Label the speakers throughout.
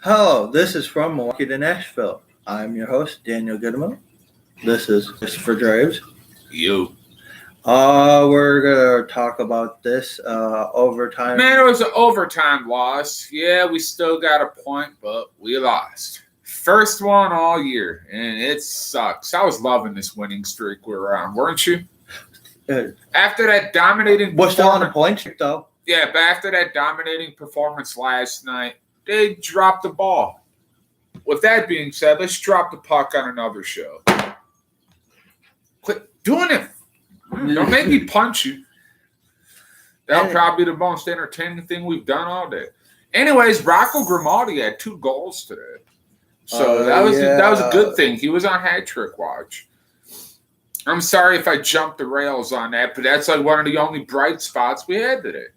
Speaker 1: Hello, this is from Milwaukee to Nashville. I'm your host, Daniel Goodman. This is Christopher Graves.
Speaker 2: You.
Speaker 1: We're going to talk about this overtime.
Speaker 2: Man, it was an overtime loss. Yeah, we still got a point, but we lost. First one all year, and it sucks. I was loving this winning streak we were on, weren't you? After that dominating
Speaker 1: We're still on a point streak, though.
Speaker 2: Yeah, but after that dominating performance last night, they dropped the ball. With that being said, let's drop the puck on another show. Quit doing it. Don't make me punch you. That'll probably be the most entertaining thing we've done all day. Anyways, Rocco Grimaldi had 2 goals today. So that was a good thing. He was on hat trick watch. I'm sorry if I jumped the rails on that, but that's like one of the only bright spots we had today.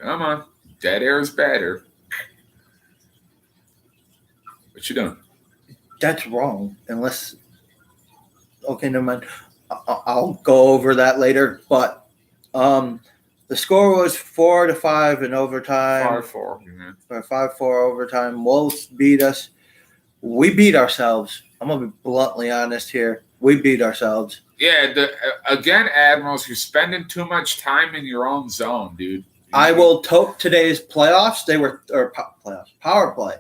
Speaker 2: Come on. Dead air is better. What you doing?
Speaker 1: That's wrong. Unless... Okay, never mind. I'll go over that later. But the score was 4-5 in overtime.
Speaker 2: 5-4. Yeah.
Speaker 1: 5-4 overtime. Wolves beat us. We beat ourselves. I'm going to be bluntly honest here. We beat ourselves.
Speaker 2: Yeah, again, Admirals, you're spending too much time in your own zone, dude.
Speaker 1: I will tote today's playoffs. They were power play.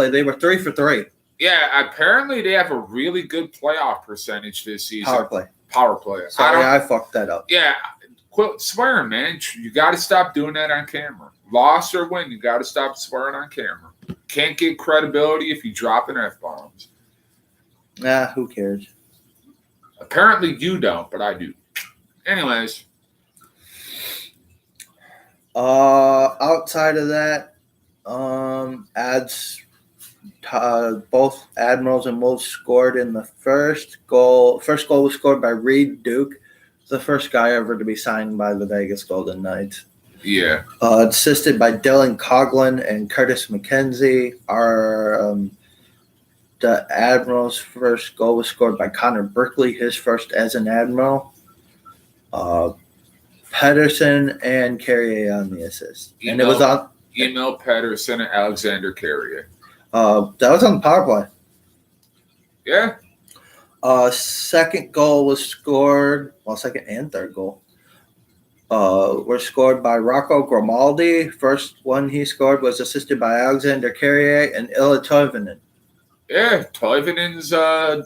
Speaker 1: They were 3 for 3.
Speaker 2: Yeah, apparently they have a really good playoff percentage this season.
Speaker 1: Power play. Sorry, I fucked that up.
Speaker 2: Yeah, quit swearing, man. You got to stop doing that on camera. Loss or win, you got to stop swearing on camera. Can't get credibility if you dropping F-bombs.
Speaker 1: Nah, who cares?
Speaker 2: Apparently you don't, but I do. Anyways.
Speaker 1: Outside of that, both Admirals and Wolves scored in the first goal. First goal was scored by Reed Duke, the first guy ever to be signed by the Vegas Golden Knights.
Speaker 2: Yeah.
Speaker 1: Assisted by Dylan Coghlan and Curtis McKenzie. The Admirals' first goal was scored by Connor Berkeley, his first as an Admiral. Pedersen and Carrier on the assist. And it was on
Speaker 2: Emil Pedersen and Alexander Carrier.
Speaker 1: That was on the power play.
Speaker 2: Yeah.
Speaker 1: Second goal was scored. Well, second and third goal were scored by Rocco Grimaldi. First one he scored was assisted by Alexander Carrier and Ila Toivonen.
Speaker 2: Yeah, Toivonen's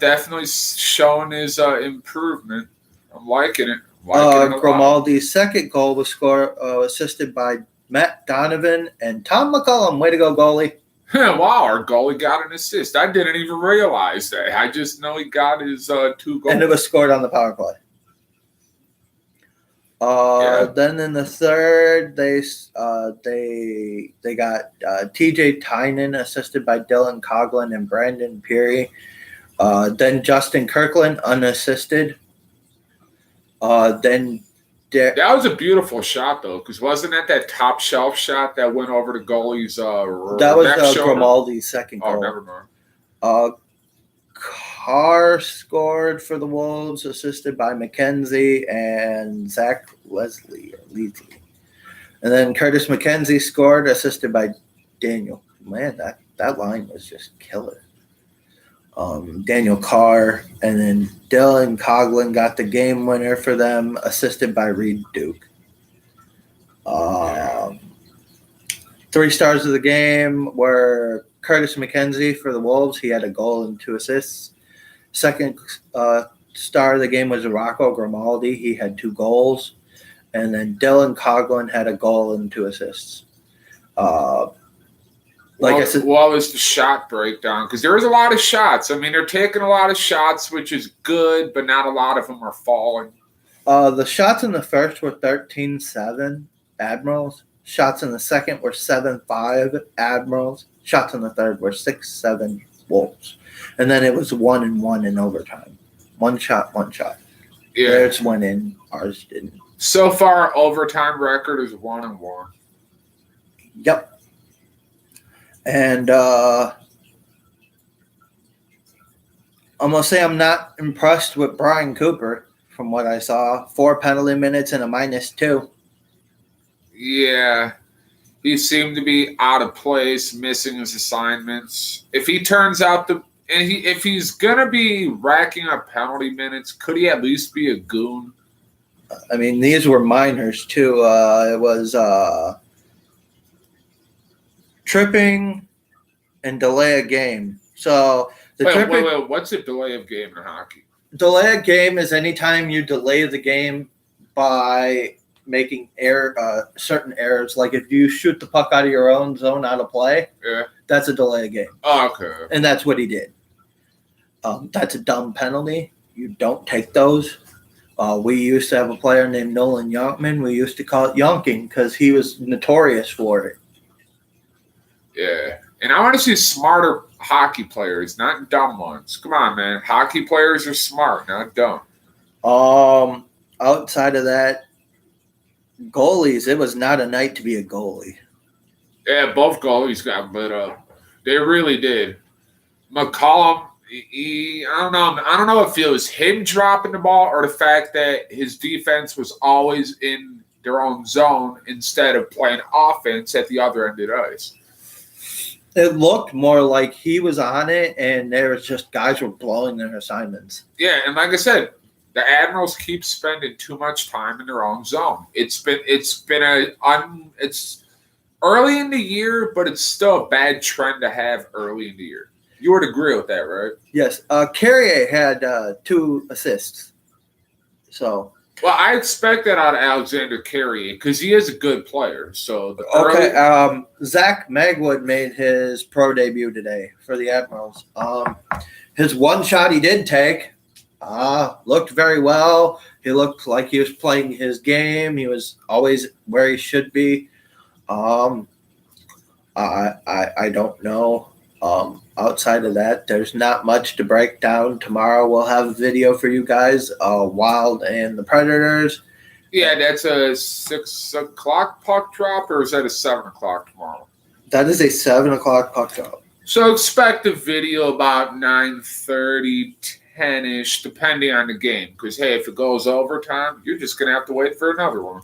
Speaker 2: definitely showing his improvement. I'm liking it.
Speaker 1: Grimaldi's second goal was scored assisted by Matt Donovan and Tom McCullum. Way to go, goalie.
Speaker 2: Wow, our goalie got an assist. I didn't even realize that. I just know he got his 2 goals.
Speaker 1: And it was scored on the power play. Then in the third, they got TJ Tynan assisted by Dylan Coghlan and Brandon Peary. Then Justin Kirkland unassisted.
Speaker 2: That was a beautiful shot, though, because wasn't that top shelf shot that went over the goalie's
Speaker 1: that was Grimaldi's second goal.
Speaker 2: Oh, never mind.
Speaker 1: Carr scored for the Wolves, assisted by McKenzie and Zach Leslie. And then Curtis McKenzie scored, assisted by Daniel. Man, that line was just killer. Daniel Carr, and then Dylan Coghlan got the game winner for them, assisted by Reed Duke. 3 stars of the game were Curtis McKenzie for the Wolves. He had a goal and 2 assists. Second star of the game was Rocco Grimaldi. He had 2 goals. And then Dylan Coghlan had a goal and 2 assists.
Speaker 2: What was the shot breakdown? Because there was a lot of shots. I mean, they're taking a lot of shots, which is good, but not a lot of them are falling.
Speaker 1: The shots in the first were 13-7 Admirals. Shots in the second were 7-5 Admirals. Shots in the third were 6-7 Wolves. And then it was 1-1 in overtime. One shot.
Speaker 2: Yeah.
Speaker 1: Theirs went in, ours didn't.
Speaker 2: So far, our overtime record is 1-1.
Speaker 1: Yep. And I'm going to say I'm not impressed with Brian Cooper from what I saw. 4 penalty minutes and a -2.
Speaker 2: Yeah. He seemed to be out of place, missing his assignments. If he turns out if he's gonna be racking up penalty minutes, could he at least be a goon?
Speaker 1: I mean, these were minors too. It was tripping and delay a game. So the
Speaker 2: wait. What's a delay of game in hockey?
Speaker 1: Delay a game is anytime you delay the game by making certain errors. Like if you shoot the puck out of your own zone out of play, that's a delay of game.
Speaker 2: Oh, okay.
Speaker 1: And that's what he did. That's a dumb penalty. You don't take those. We used to have a player named Nolan Yonkman. We used to call it yonking because he was notorious for it.
Speaker 2: Yeah. And I want to see smarter hockey players, not dumb ones. Come on, man. Hockey players are smart, not dumb.
Speaker 1: Outside of that, goalies, it was not a night to be a goalie.
Speaker 2: Yeah, both goalies got lit up. They really did. McCollum, I don't know if it was him dropping the ball or the fact that his defense was always in their own zone instead of playing offense at the other end of the ice.
Speaker 1: It looked more like he was on it, and there was just guys were blowing their assignments.
Speaker 2: Yeah, and like I said, the Admirals keep spending too much time in their own zone. It's early in the year, but it's still a bad trend to have early in the year. You would agree with that, right?
Speaker 1: Yes. Carrier had 2 assists. So.
Speaker 2: Well, I expect that out of Alexander Carrier because he is a good player. So
Speaker 1: Zach Magwood made his pro debut today for the Admirals. His one shot he did take looked very well. He looked like he was playing his game. He was always where he should be. I don't know. Outside of that, there's not much to break down. Tomorrow we'll have a video for you guys, Wild and the Predators.
Speaker 2: Yeah, that's a 6 o'clock puck drop, or is that a 7 o'clock tomorrow?
Speaker 1: That is a 7 o'clock puck drop.
Speaker 2: So expect a video about 9:30, 10-ish, depending on the game. Because, hey, if it goes overtime, you're just going to have to wait for another one.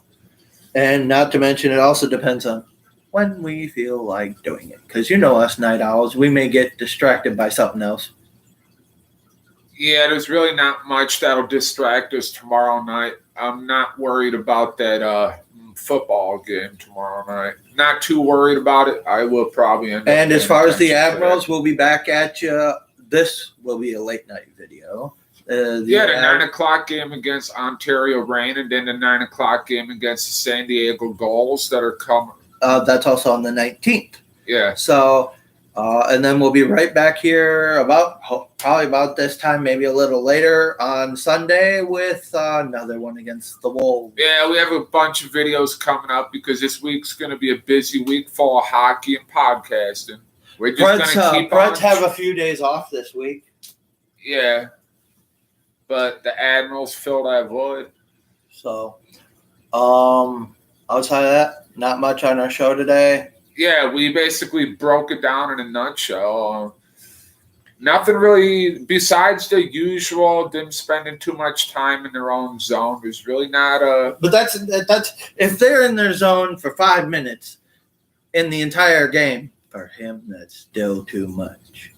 Speaker 1: And not to mention, it also depends on when we feel like doing it. Because you know us night owls, we may get distracted by something else.
Speaker 2: Yeah, there's really not much that'll distract us tomorrow night. I'm not worried about that football game tomorrow night. Not too worried about it. I will probably end up.
Speaker 1: And as far as the Admirals, we'll be back at you. This will be a late night video.
Speaker 2: The 9 o'clock game against Ontario Reign, and then the 9 o'clock game against the San Diego Gulls that are coming.
Speaker 1: That's also on the 19th.
Speaker 2: Yeah.
Speaker 1: So, and then we'll be right back here probably about this time, maybe a little later on Sunday with another one against the Wolves.
Speaker 2: Yeah, we have a bunch of videos coming up because this week's going to be a busy week full of hockey and podcasting. We're just going to keep
Speaker 1: Brett have a few days off this week.
Speaker 2: Yeah. But the Admirals fill that void.
Speaker 1: So, outside of that, not much on our show today.
Speaker 2: Yeah, we basically broke it down in a nutshell. Nothing really besides the usual them spending too much time in their own zone. There's really not a.
Speaker 1: But that's if they're in their zone for 5 minutes in the entire game, for him, that's still too much.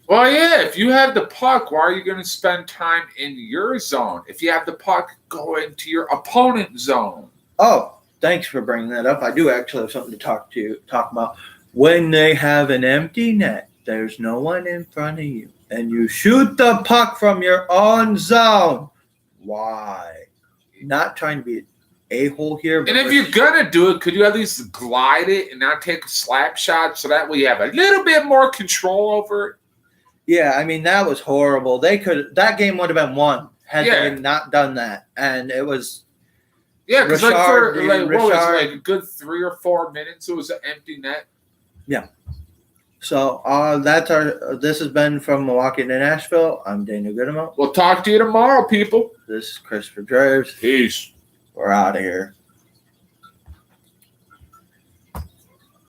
Speaker 2: Well, yeah, if you have the puck, why are you going to spend time in your zone? If you have the puck, go into your opponent's zone.
Speaker 1: Oh, thanks for bringing that up. I do actually have something to talk about. When they have an empty net, there's no one in front of you, and you shoot the puck from your own zone. Why? Not trying to be an a-hole here.
Speaker 2: And if you're going to do it, could you at least glide it and not take a slap shot so that way you have a little bit more control over it?
Speaker 1: Yeah, I mean, that was horrible. That game would have been won had they not done that. And it was.
Speaker 2: Yeah, because like a good 3 or 4 minutes, it was an empty net.
Speaker 1: Yeah. So this has been from Milwaukee to Nashville. I'm Daniel Goodemo.
Speaker 2: We'll talk to you tomorrow, people.
Speaker 1: This is Christopher Draves.
Speaker 2: Peace.
Speaker 1: We're out of here.